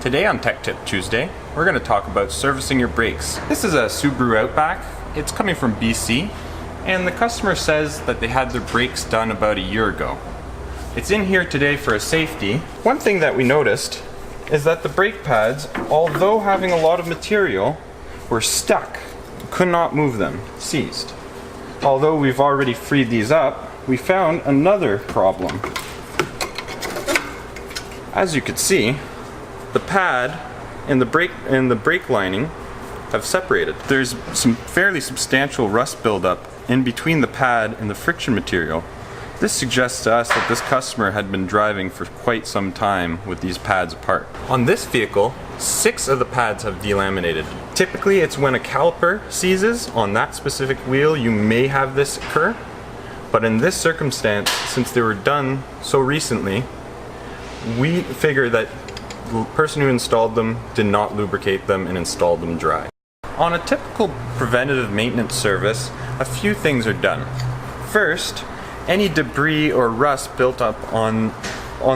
Today on Tech Tip Tuesday, we're going to talk about servicing your brakes. This is a Subaru Outback. It's coming from BC, and the customer says that they had their brakes done about a year ago. It's in here today for a safety. One thing that we noticed is that the brake pads, although having a lot of material, were stuck. Could not move them, seized. Although we've already freed these up, we found another problem. As you could see, the pad and the brake lining have separated. There's some fairly substantial rust buildup in between the pad and the friction material. This suggests to us that this customer had been driving for quite some time with these pads apart. On this vehicle, 6 of the pads have delaminated. Typically, it's when a caliper seizes on that specific wheel, you may have this occur. But in this circumstance, since they were done so recently, we figure that the person who installed them did not lubricate them and installed them dry. On a typical preventative maintenance service, a few things are done. First, any debris or rust built up on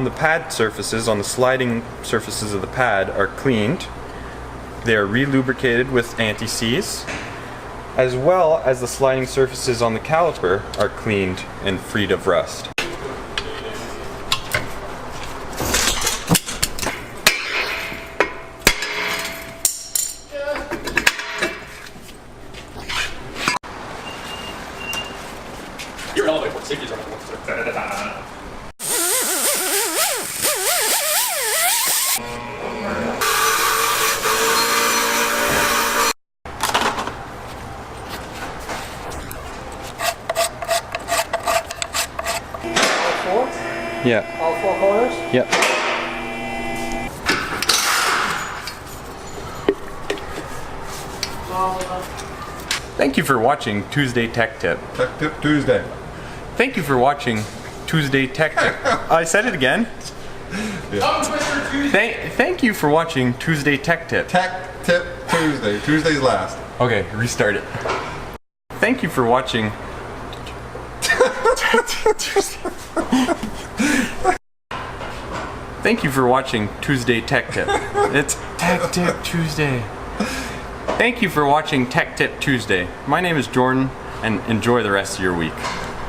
the pad surfaces, on the sliding surfaces of the pad, are cleaned. They are re-lubricated with anti-seize, as well as the sliding surfaces on the caliper are cleaned and freed of rust. You're an elevator, safety is running. Yeah. All 4 corners? Yep. Thank you for watching Tuesday Tech Tip. Tech Tip Tuesday. Thank you for watching Tuesday Tech Tip. I said it again. Yeah. Thank you for watching Tuesday Tech Tip. Tech Tip Tuesday. Tuesday's last. Okay, restart it. Thank you for watching Thank you for watching Tuesday Tech Tip. It's Tech Tip Tuesday. Thank you for watching Tech Tip Tuesday. My name is Jordan, and enjoy the rest of your week.